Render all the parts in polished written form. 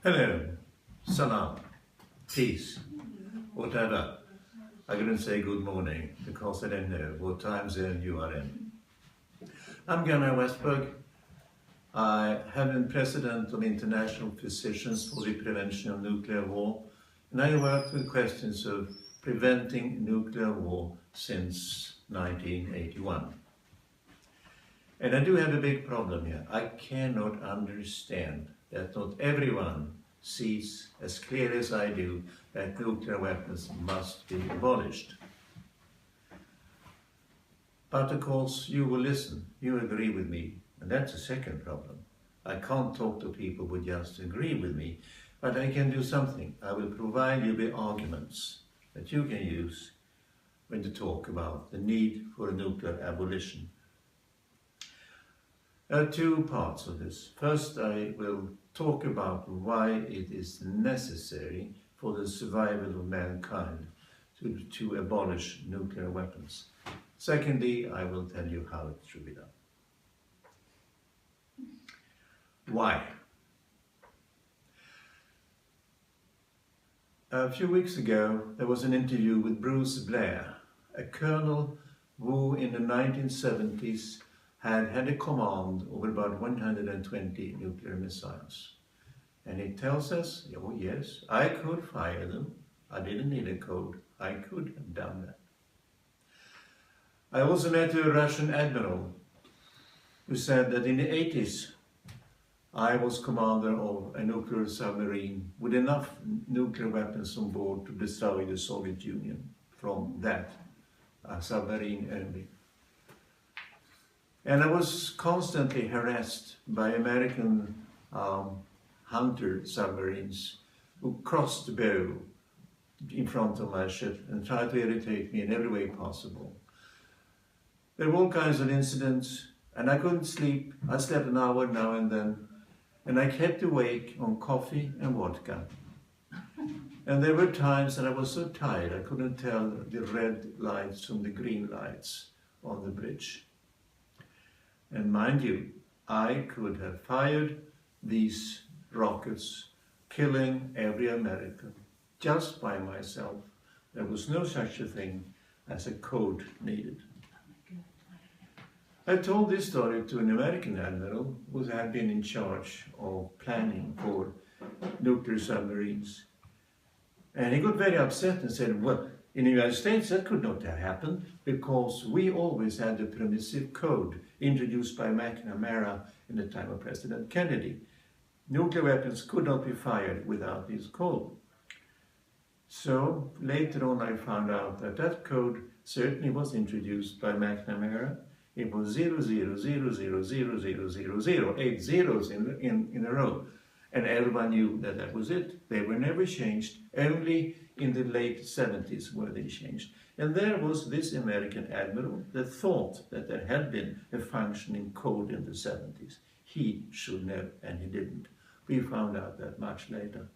Hello, salam, peace, whatever. I couldn't say good morning because I don't know what time zone you are in. I'm Gunnar Westberg. I have been president of International Physicians for the Prevention of Nuclear War, and I worked with questions of preventing nuclear war since 1981. And I do have a big problem here. I cannot understand that not everyone sees as clearly as I do that nuclear weapons must be abolished. But of course you will listen, you agree with me, and that's the second problem. I can't talk to people who just agree with me, but I can do something. I will provide you with arguments that you can use when you talk about the need for a nuclear abolition. There are two parts of this. First, I will talk about why it is necessary for the survival of mankind to abolish nuclear weapons. Secondly, I will tell you how it should be done. Why? A few weeks ago, there was an interview with Bruce Blair, a colonel who in the 1970s had a command over about 120 nuclear missiles. And he tells us, oh yes, I could fire them. I didn't need a code. I could have done that. I also met a Russian admiral who said that in the 80s, I was commander of a nuclear submarine with enough nuclear weapons on board to destroy the Soviet Union from that submarine only. And I was constantly harassed by American hunter submarines who crossed the bow in front of my ship and tried to irritate me in every way possible. There were all kinds of incidents, and I couldn't sleep. I slept an hour now and then, and I kept awake on coffee and vodka. And there were times that I was so tired I couldn't tell the red lights from the green lights on the bridge. And mind you, I could have fired these rockets, killing every American, just by myself. There was no such a thing as a code needed. I told this story to an American admiral who had been in charge of planning for nuclear submarines. And he got very upset and said, well, in the United States that could not have happened because we always had the permissive code introduced by McNamara in the time of President Kennedy. Nuclear weapons could not be fired without this code. So later on I found out that that code certainly was introduced by McNamara. It was 00000000, 8 zeros in a row. And everyone knew that that was it. They were never changed, only in the late 70s were they changed. And there was this American admiral that thought that there had been a functioning code in the 70s. He should know, and he didn't. We found out that much later.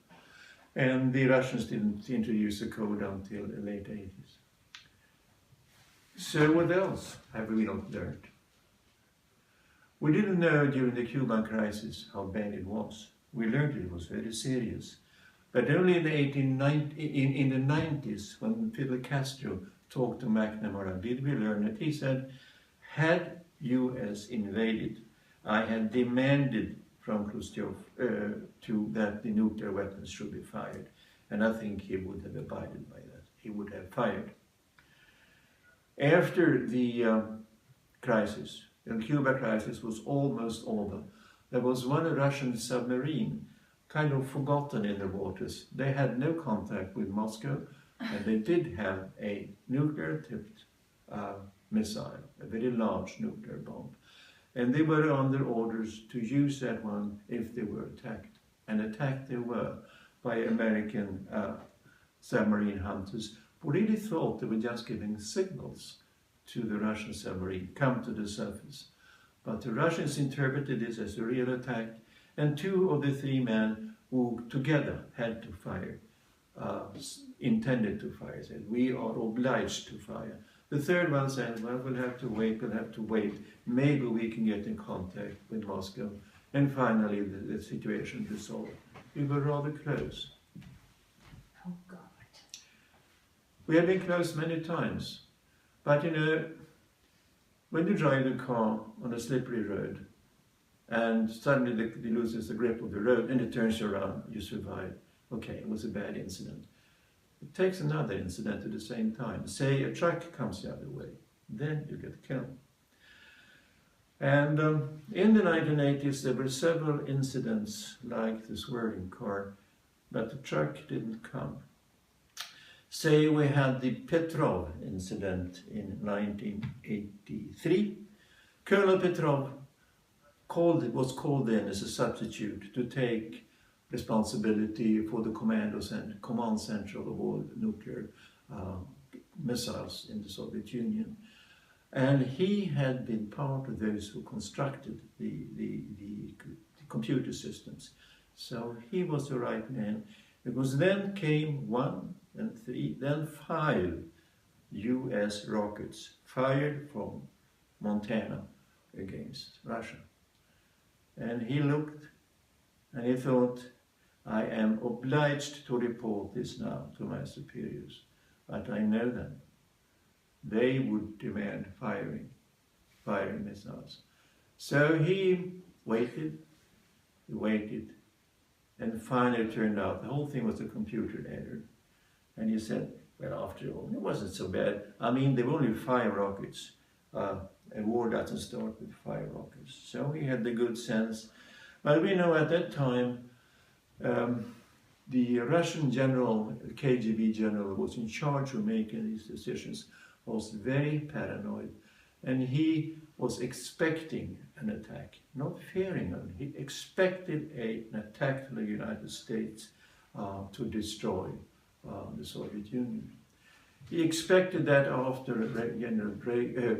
And the Russians didn't introduce the code until the late 80s. So what else have we not learned? We didn't know during the Cuban crisis how bad it was. We learned it was very serious. But only in the 90s, when Fidel Castro talked to McNamara, did we learn that he said, had US invaded, I had demanded from Khrushchev that the nuclear weapons should be fired. And I think he would have abided by that. He would have fired. After the crisis, the Cuba crisis was almost over, there was one Russian submarine kind of forgotten in the waters. They had no contact with Moscow, and they did have a nuclear-tipped missile, a very large nuclear bomb. And they were under orders to use that one if they were attacked. And attacked they were by American submarine hunters who really thought they were just giving signals to the Russian submarine, come to the surface. But the Russians interpreted this as a real attack, and 2 of the 3 men who together had to fire, intended to fire, said, we are obliged to fire. The third one said, well, we'll have to wait, maybe we can get in contact with Moscow. And finally, the situation resolved. we were rather close. Oh God. We have been close many times, but you know, when you drive the car on a slippery road and suddenly it loses the grip of the road and it turns you around, you survive. Okay, it was a bad incident. It takes another incident at the same time. Say a truck comes the other way, then you get killed. And in the 1980s there were several incidents like the swerving car, but the truck didn't come. Say we had the Petrov incident in 1983. Colonel Petrov was called in as a substitute to take responsibility for the command central of all nuclear missiles in the Soviet Union. And he had been part of those who constructed the computer systems. So he was the right man, because then came 1 and 3, then 5 US rockets fired from Montana against Russia. And he looked and he thought, I am obliged to report this now to my superiors, but I know them. They would demand firing missiles. So he waited, and finally it turned out the whole thing was a computer error. And he said, well, after all, it wasn't so bad. I mean, there were only 5 rockets. A war doesn't start with 5 rockets. So he had the good sense. But we know at that time, the Russian general, KGB general, who was in charge of making these decisions, was very paranoid. And he was expecting an attack, not fearing it. He expected an attack from the United States to destroy the Soviet Union. He expected that after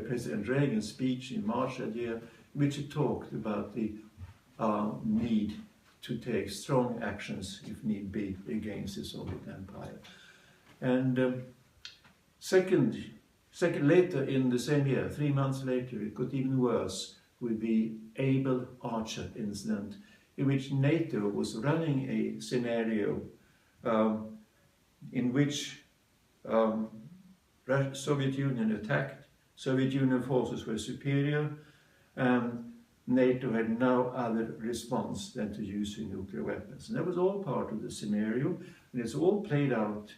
President Reagan's speech in March that year, which he talked about the need to take strong actions, if need be, against the Soviet Empire. And later in the same year, 3 months later, it got even worse with the Able Archer incident, in which NATO was running a scenario in which Soviet Union attacked, Soviet Union forces were superior, and NATO had no other response than to using nuclear weapons. And that was all part of the scenario, and it's all played out,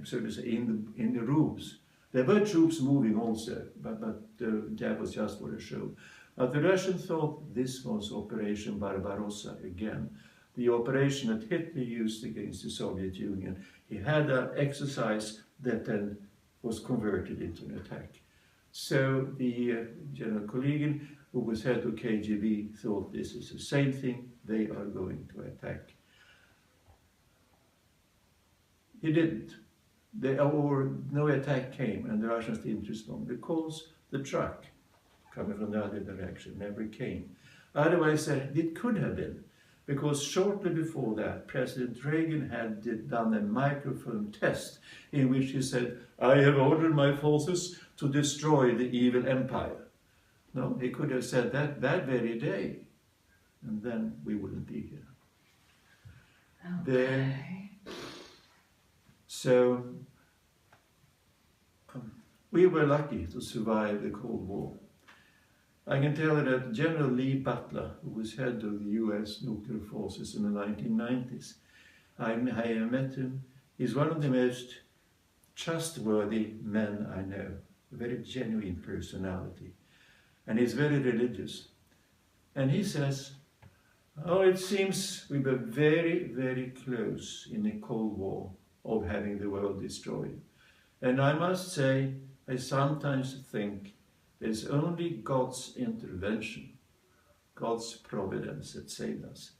so to say, in the rooms. There were troops moving also, but that was just for a show. But the Russians thought this was Operation Barbarossa again, the operation that Hitler used against the Soviet Union. He had an exercise that then was converted into an attack. So the General Kolegin, who was head of KGB, thought this is the same thing, they are going to attack. He didn't. No attack came, and the Russians didn't respond because the truck coming from the other direction never came. Otherwise, it could have been, because shortly before that, President Reagan had done a microphone test in which he said, I have ordered my forces to destroy the evil empire. No, he could have said that very day, and then we wouldn't be here. Okay. So we were lucky to survive the Cold War. I can tell you that General Lee Butler, who was head of the US nuclear forces in the 1990s, I met him. He's one of the most trustworthy men I know, a very genuine personality. And he's very religious. And he says, oh, it seems we were very, very close in the Cold War of having the world destroyed. And I must say, I sometimes think there's only God's intervention, God's providence that saved us.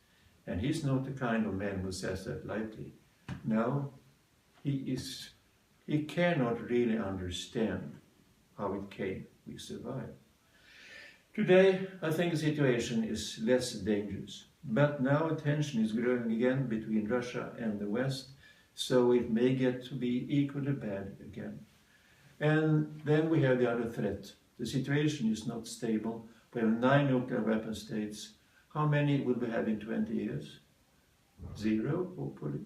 And he's not the kind of man who says that lightly. No, he cannot really understand how it came we survived. Today, I think the situation is less dangerous. But now tension is growing again between Russia and the West, so it may get to be equally bad again. And then we have the other threat. The situation is not stable. We have 9 nuclear weapon states. How many will we have in 20 years? 0, hopefully,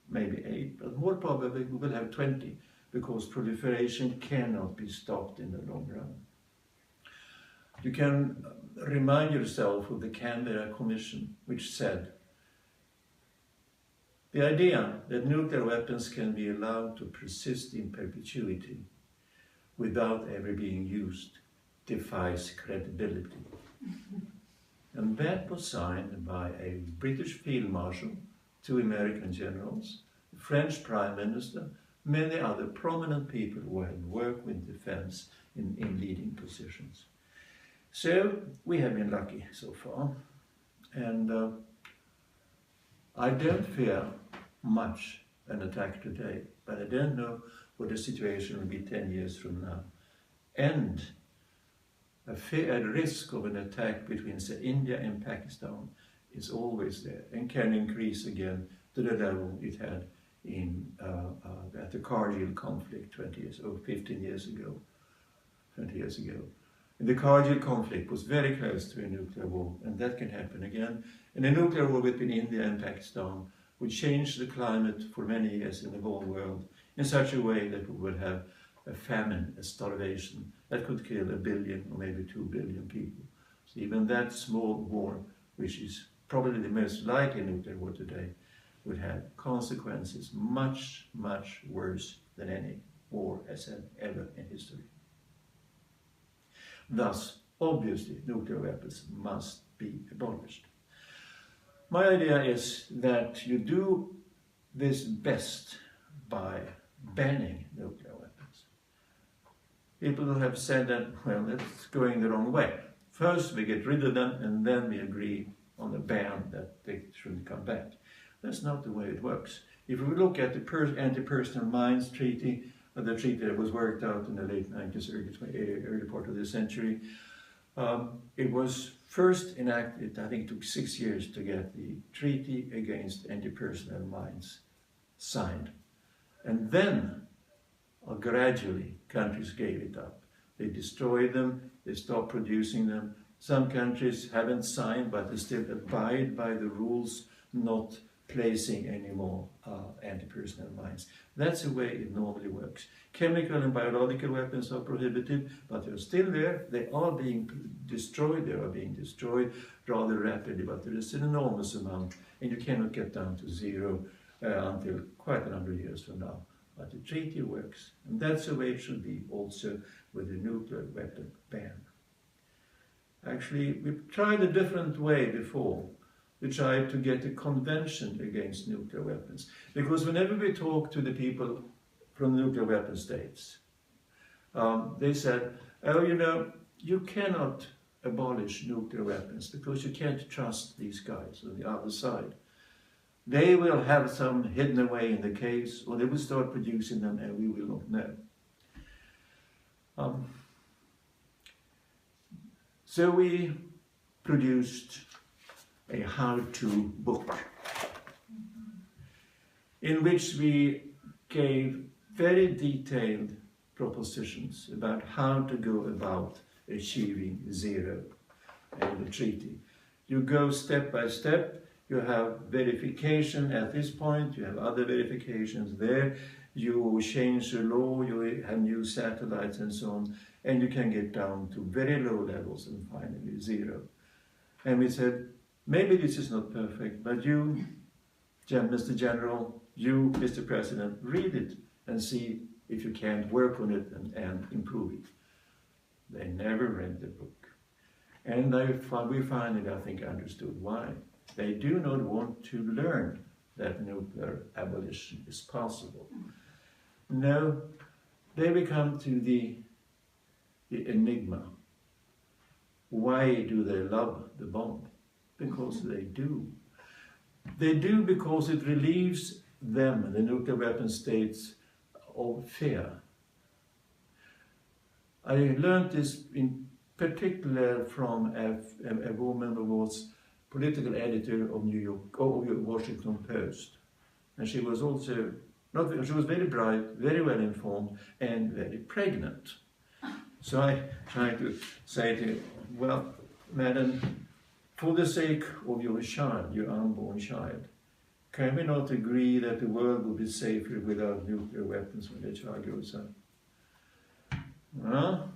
maybe 8, but more probably we will have 20, because proliferation cannot be stopped in the long run. You can remind yourself of the Canberra Commission, which said, the idea that nuclear weapons can be allowed to persist in perpetuity without ever being used defies credibility. And that was signed by a British Field Marshal, 2 American generals, the French Prime Minister, many other prominent people who had worked with defense in leading positions. So we have been lucky so far, and I don't fear much an attack today, but I don't know what the situation will be 10 years from now. And a risk of an attack between, say, India and Pakistan is always there and can increase again to the level it had in at the Kargil conflict 20 years or 15 years ago, 20 years ago. And the Kargil conflict was very close to a nuclear war, and that can happen again. And a nuclear war between India and Pakistan would change the climate for many years in the whole world in such a way that we would have a famine, a starvation, that could kill 1 billion or maybe 2 billion people. So even that small war, which is probably the most likely nuclear war today, would have consequences much, much worse than any war has had ever in history. Thus, obviously, nuclear weapons must be abolished. My idea is that you do this best by banning nuclear weapons. People have said that, well, that's going the wrong way. First we get rid of them and then we agree on a ban that they shouldn't come back. That's not the way it works. If we look at the Anti-Personnel Mines Treaty, the treaty that was worked out in the late 90s, early part of the century, it was first enacted, I think it took 6 years to get the treaty against anti-personnel mines signed. And then, gradually, countries gave it up. They destroyed them, they stopped producing them. Some countries haven't signed, but they still abide by the rules, not placing any more anti-personnel mines. That's the way it normally works. Chemical and biological weapons are prohibited, but they're still there. They are being destroyed. They are being destroyed rather rapidly, but there is an enormous amount, and you cannot get down to 0 until quite a number of years from now. But the treaty works, and that's the way it should be also with the nuclear weapon ban. Actually, we've tried a different way before. We tried to get a convention against nuclear weapons. Because whenever we talk to the people from nuclear weapon states, they said, oh, you know, you cannot abolish nuclear weapons because you can't trust these guys on the other side. They will have some hidden away in the caves, or they will start producing them and we will not know. So we produced a how-to book in which we gave very detailed propositions about how to go about achieving 0 in the treaty. You go step by step, you have verification at this point, you have other verifications there, you change the law, you have new satellites and so on, and you can get down to very low levels and finally 0. And we said, maybe this is not perfect, but you, Mr. General, you, Mr. President, read it and see if you can't work on it and improve it. They never read the book. And we finally, I think, understood why. They do not want to learn that nuclear abolition is possible. No, they will come to the enigma. Why do they love the bomb? Because they do. They do because it relieves them, the nuclear weapon states, of fear. I learned this in particular from a woman who was political editor of Washington Post. And she was also, she was very bright, very well informed, and very pregnant. So I tried to say to her, well, madam, for the sake of your child, your unborn child, can we not agree that the world will be safer without nuclear weapons when the child grows up? Well,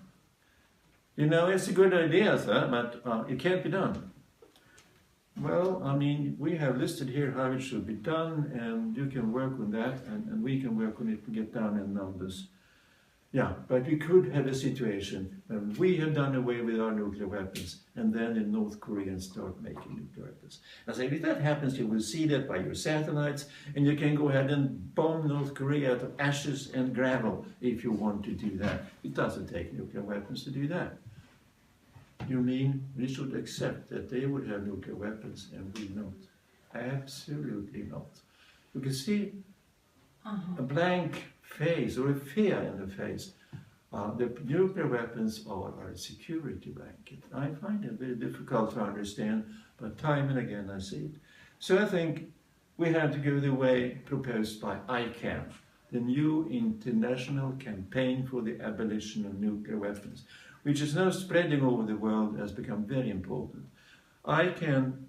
you know, it's a good idea, sir, but it can't be done. Well, I mean, we have listed here how it should be done, and you can work on that, and we can work on it to get down in numbers. Yeah, but we could have a situation when we have done away with our nuclear weapons, and then the North Koreans start making nuclear weapons. I say, if that happens, you will see that by your satellites, and you can go ahead and bomb North Korea out of ashes and gravel if you want to do that. It doesn't take nuclear weapons to do that. You mean we should accept that they would have nuclear weapons and we not? Absolutely not. You can see a blank face or a fear in the face. The nuclear weapons are a security blanket. I find it very difficult to understand, but time and again I see it. So I think we have to go the way proposed by ICAN, the new international campaign for the abolition of nuclear weapons, which is now spreading over the world, has become very important. ICAN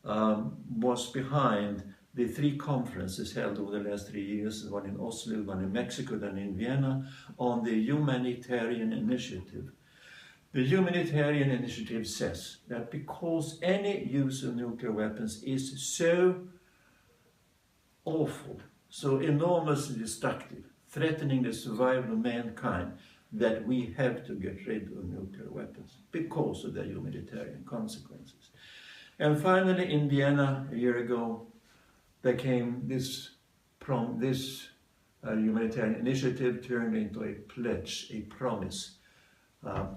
was behind the 3 conferences held over the last 3 years, one in Oslo, one in Mexico, then in Vienna, on the humanitarian initiative. The humanitarian initiative says that because any use of nuclear weapons is so awful, so enormously destructive, threatening the survival of mankind, that we have to get rid of nuclear weapons because of their humanitarian consequences. And finally, in Vienna, a year ago, there came this humanitarian initiative turned into a pledge, a promise,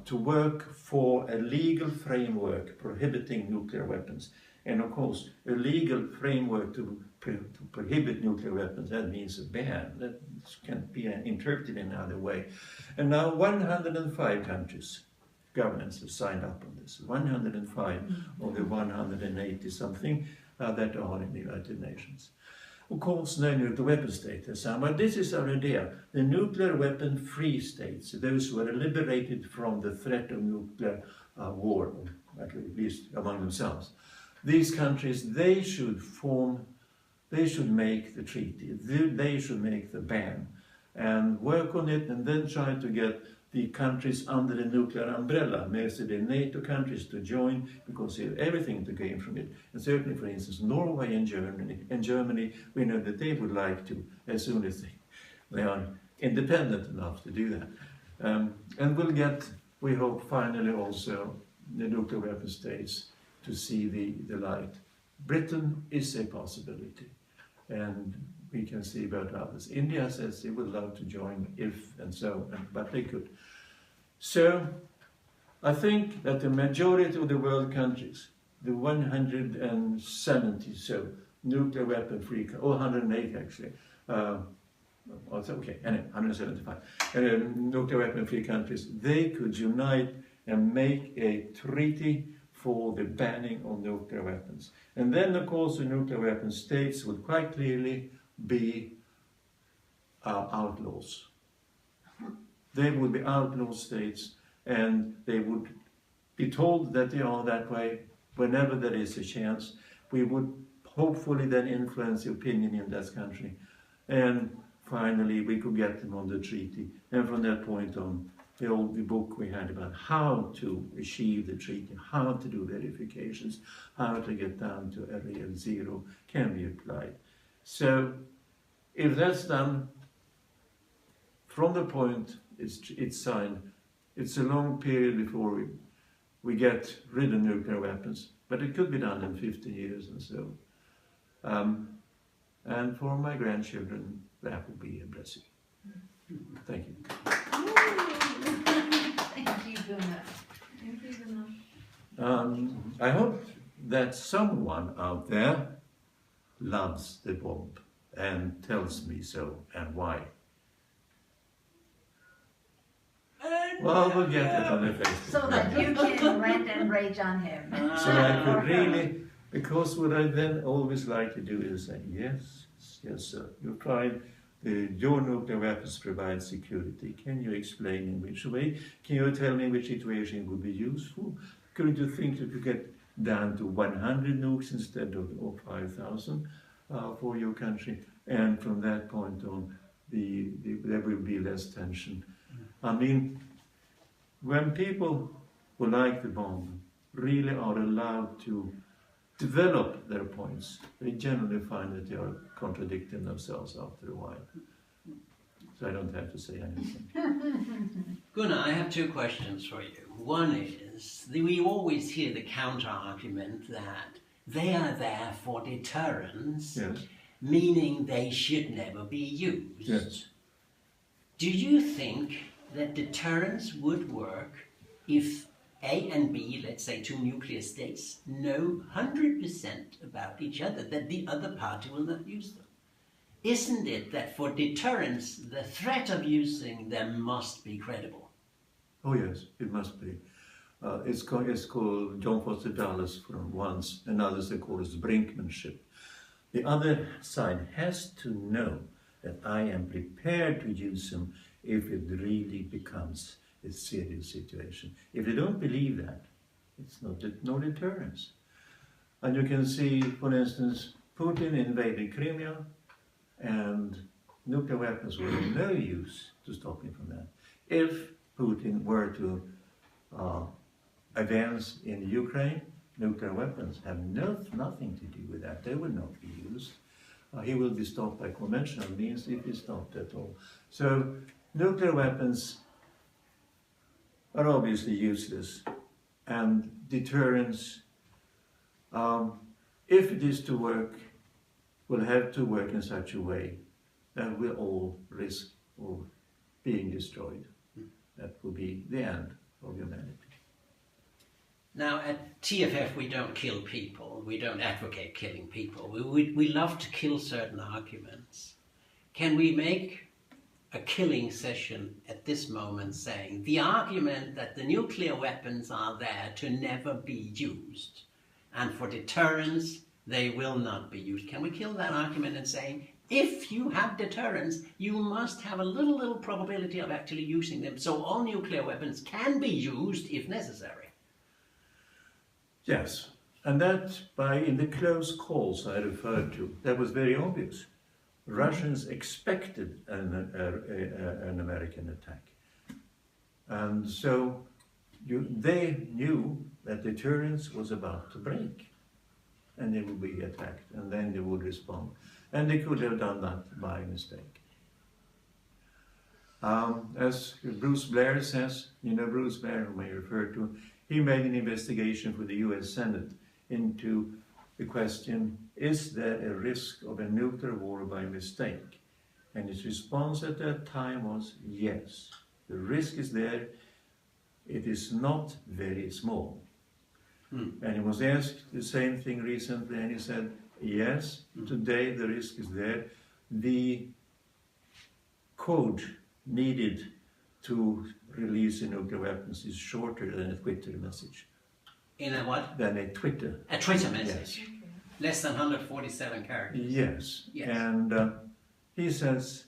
to work for a legal framework prohibiting nuclear weapons. And of course, a legal framework to prohibit nuclear weapons, that means a ban. That can't be interpreted in another way. And now 105 countries, governments have signed up on this. 105 of the 180 something that are in the United Nations. Of course, no nuclear weapon state has signed, but this is our idea. The nuclear weapon-free states, those who are liberated from the threat of nuclear war, at least among themselves, these countries, they should make the treaty, they should make the ban, and work on it, and then try to get the countries under the nuclear umbrella, mostly the NATO countries, to join, because they have everything to gain from it. And certainly, for instance, Norway and Germany, we know that they would like to, as soon as they are independent enough to do that. And we'll get, we hope, finally also the nuclear weapon states to see the light. Britain is a possibility, and we can see about others. India says they would love to join if and so, but they could. So I think that the majority of the world countries, the 170 so nuclear weapon free, or 108 actually, okay, anyway, 175 nuclear weapon free countries, they could unite and make a treaty for the banning of nuclear weapons. And then, of course, the nuclear weapon states would quite clearly be outlaws. They would be outlaw states, and they would be told that they are that way whenever there is a chance. We would hopefully then influence the opinion in that country, and finally we could get them on the treaty. And from that point on, the book we had about how to achieve the treaty, how to do verifications, how to get down to a real zero can be applied. So if that's done, from the point it's signed, it's a long period before we get rid of nuclear weapons, but it could be done in 50 years and so. And for my grandchildren, that would be a blessing. Thank you. Thank you, Gunnar. Thank you, Gunnar. I hope that someone out there loves the bomb and tells me so and why. Well, we'll get it on the Facebook. So that you can rant and rage on him. So I could really, because what I then always like to do is say, yes, yes, sir, you tried. Your nuclear weapons provide security. Can you explain in which way? Can you tell me which situation would be useful? Couldn't you think you could get down to 100 nukes instead of 5,000 for your country, and from that point on, there will be less tension. I mean, when people who like the bomb really are allowed to develop their points, they generally find that they are contradicting themselves after a while. So I don't have to say anything. Gunnar, I have two questions for you. One is, we always hear the counter-argument that they are there for deterrence, Yes. meaning they should never be used. Yes. Do you think that deterrence would work if A and B, let's say two nuclear states, know 100% about each other, that the other party will not use them? Isn't it that for deterrence, the threat of using them must be credible? Oh yes, it must be. It's called John Foster Dulles from once, and others they call it brinkmanship. The other side has to know that I am prepared to use them if it really becomes a serious situation. If they don't believe that, it's no deterrence. And you can see, for instance, Putin invaded Crimea, and nuclear weapons were of no use to stop him from that. If Putin were to advance in Ukraine, nuclear weapons have nothing to do with that. They will not be used. He will be stopped by conventional means if he's stopped at all. So nuclear weapons are obviously useless, and deterrence, if it is to work, will have to work in such a way that we all risk of being destroyed. That will be the end of humanity. Now, at TFF, we don't kill people. We don't advocate killing people. We love to kill certain arguments. Can we make a killing session at this moment saying the argument that the nuclear weapons are there to never be used, and for deterrence, they will not be used? Can we kill that argument and say, if you have deterrence, you must have a little probability of actually using them, so all nuclear weapons can be used if necessary? Yes, and that in the close calls I referred to, that was very obvious. Russians expected an American attack. And so they knew that deterrence was about to break, and they would be attacked, and then they would respond. And they could have done that by mistake. As Bruce Blair says, you know Bruce Blair, whom I referred to, he made an investigation for the US Senate into the question, is there a risk of a nuclear war by mistake? And his response at that time was yes. The risk is there. It is not very small. And he was asked the same thing recently, and he said, yes, today the risk is there. The code needed to release the nuclear weapons is shorter than a Twitter message. In a what? Than a Twitter. A Twitter message? Yes. Less than 147 characters? Yes. Yes. And he says,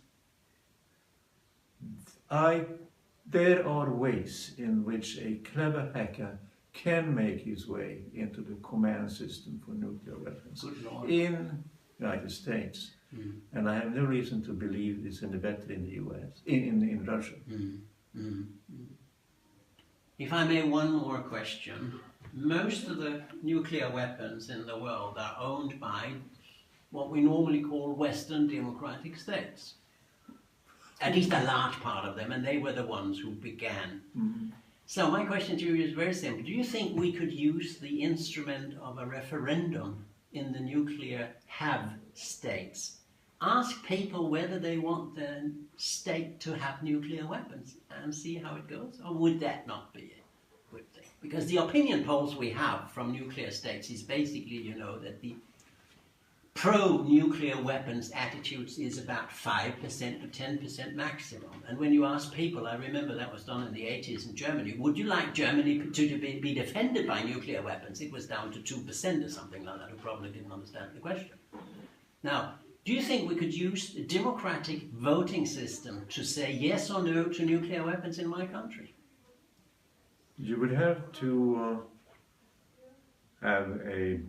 there are ways in which a clever hacker can make his way into the command system for nuclear weapons in the United States. And I have no reason to believe this any better in the US, in Russia. If I may, one more question. Most of the nuclear weapons in the world are owned by what we normally call Western democratic states. At least a large part of them, and they were the ones who began. So my question to you is very simple. Do you think we could use the instrument of a referendum in the nuclear have states? Ask people whether they want their state to have nuclear weapons and see how it goes? Or would that not be a good thing? Because the opinion polls we have from nuclear states is basically, you know, that the pro-nuclear weapons attitudes is about 5% to 10% maximum. And when you ask people, I remember that was done in the 80s in Germany, would you like Germany to be defended by nuclear weapons? It was down to 2% or something like that, who probably didn't understand the question. Now, do you think we could use a democratic voting system to say yes or no to nuclear weapons in my country? You would have to have a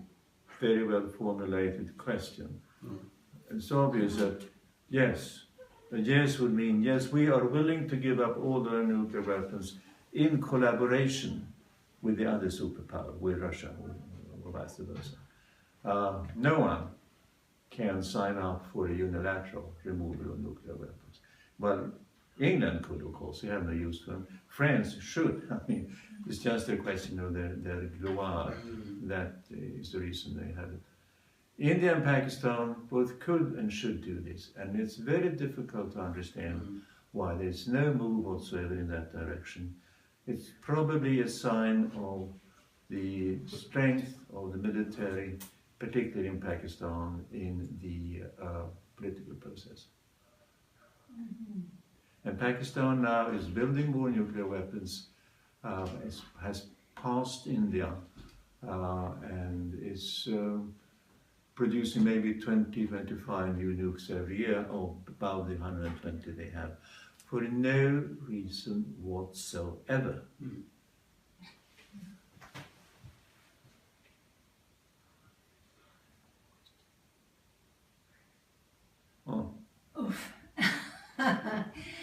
very well formulated question. It's obvious that yes, a yes would mean yes, we are willing to give up all our nuclear weapons in collaboration with the other superpower, with Russia, or vice versa. No one can sign up for a unilateral removal of nuclear weapons. Well, England could, of course, they have no use for them. France should. I mean, it's just a question of their gloire. That is the reason they have it. India and Pakistan both could and should do this, and it's very difficult to understand why there's no move whatsoever in that direction. It's probably a sign of the strength of the military, particularly in Pakistan, in the political process. And Pakistan now is building more nuclear weapons, has passed India, and is producing maybe 20, 25 new nukes every year, or about the 120 they have, for no reason whatsoever. Oh. Oof.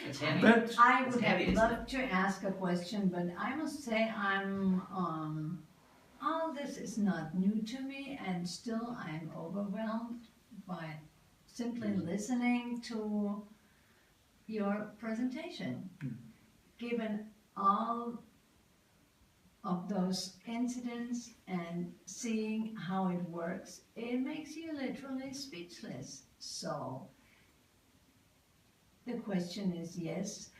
It's heavy. But I It's would heavy, have isn't loved to ask a question, but I must say all this is not new to me, and still I'm overwhelmed by simply listening to your presentation. Given all of those incidents and seeing how it works, it makes you literally speechless. So the question is, yes,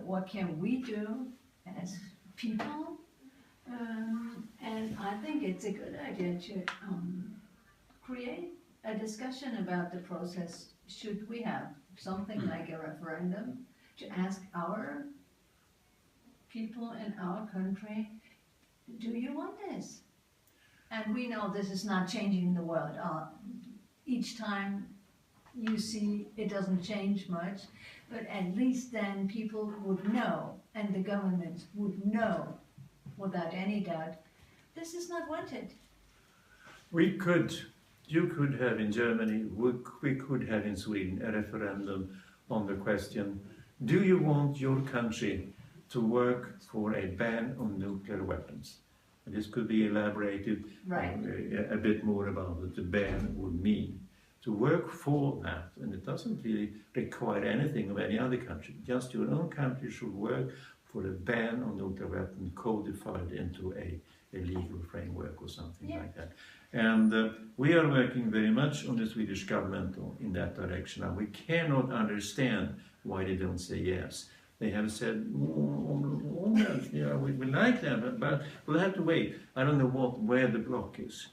what can we do as people? And I think it's a good idea to create a discussion about the process. Should we have something like a referendum to ask our people in our country, do you want this? And we know this is not changing the world. Each time you see it doesn't change much, but at least then people would know, and the governments would know without any doubt, this is not wanted. You could have in Germany, we could have in Sweden a referendum on the question, do you want your country to work for a ban on nuclear weapons? And this could be elaborated a bit more about what the ban would mean. To work for that, and it doesn't really require anything of any other country, just your own country should work for a ban on nuclear weapons codified into a legal framework or something like that. And we are working very much on the Swedish government in that direction, and we cannot understand why they don't say yes. They have said, yeah, we like that, but we'll have to wait. I don't know where the block is.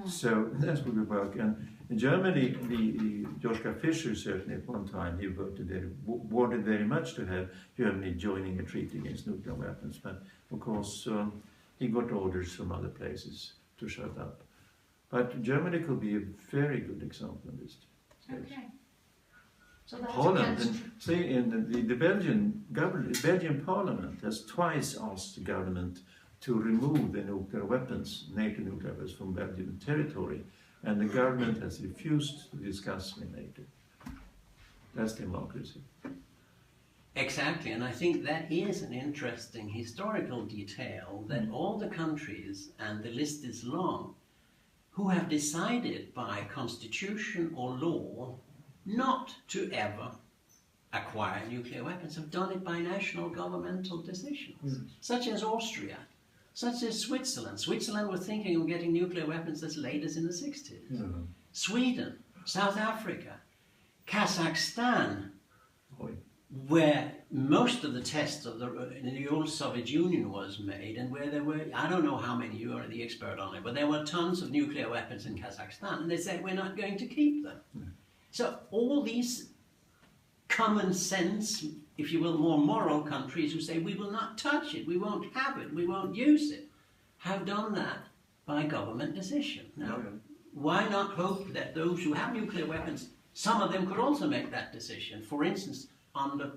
So that's what we work. And in Germany, the Joschka Fischer certainly at one time, he wanted very much to have Germany joining a treaty against nuclear weapons. But of course, he got orders from other places to shut up. But Germany could be a very good example in this stage. Okay. So that's Holland, and see, in the Belgian government, Belgian parliament has twice asked the government to remove the nuclear weapons, NATO nuclear weapons, from Belgian territory, and the government has refused to discuss with NATO. That's democracy. Exactly, and I think that is an interesting historical detail, that all the countries, and the list is long, who have decided by constitution or law not to ever acquire nuclear weapons have done it by national governmental decisions, such as Austria, such as Switzerland. Switzerland was thinking of getting nuclear weapons as late as in the 60s. Sweden, South Africa, Kazakhstan, where most of the tests of in the old Soviet Union was made, and where there were, I don't know how many, you are the expert on it, but there were tons of nuclear weapons in Kazakhstan, and they said we're not going to keep them. So all these common sense, if you will, more moral countries who say we will not touch it, we won't have it, we won't use it, have done that by government decision. Now, why not hope that those who have nuclear weapons, some of them could also make that decision, for instance, under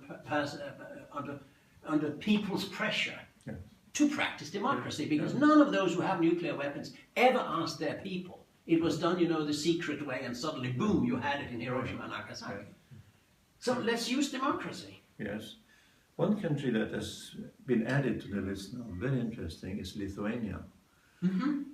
people's pressure to practice democracy, because none of those who have nuclear weapons ever asked their people. It was done, you know, the secret way, and suddenly, boom, you had it in Hiroshima and Nagasaki. So let's use democracy. Yes. One country that has been added to the list now, very interesting, is Lithuania.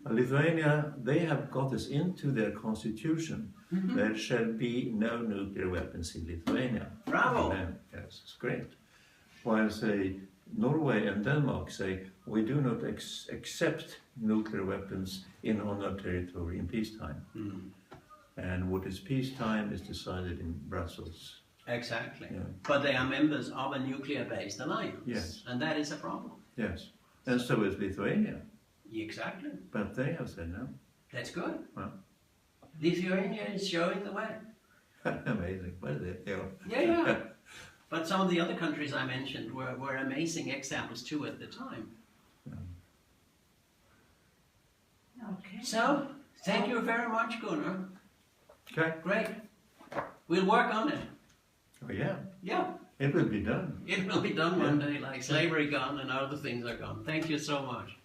Lithuania, they have got this into their constitution. There shall be no nuclear weapons in Lithuania. Bravo! Yes, it's great. While, say, Norway and Denmark say, we do not accept nuclear weapons in on our territory in peacetime. And what is peacetime is decided in Brussels. Exactly. Yeah. But they are members of a nuclear-based alliance. Yes. And that is a problem. Yes. And so is Lithuania. Exactly. But they have said no. That's good. Well. Lithuania is showing the way. Amazing. What is it? Yeah. But some of the other countries I mentioned were amazing examples too at the time. Okay. So, thank you very much, Gunnar. Okay. Great. We'll work on it. Oh, yeah. Yeah. It will be done. It will be done one day, like slavery gone and other things are gone. Thank you so much.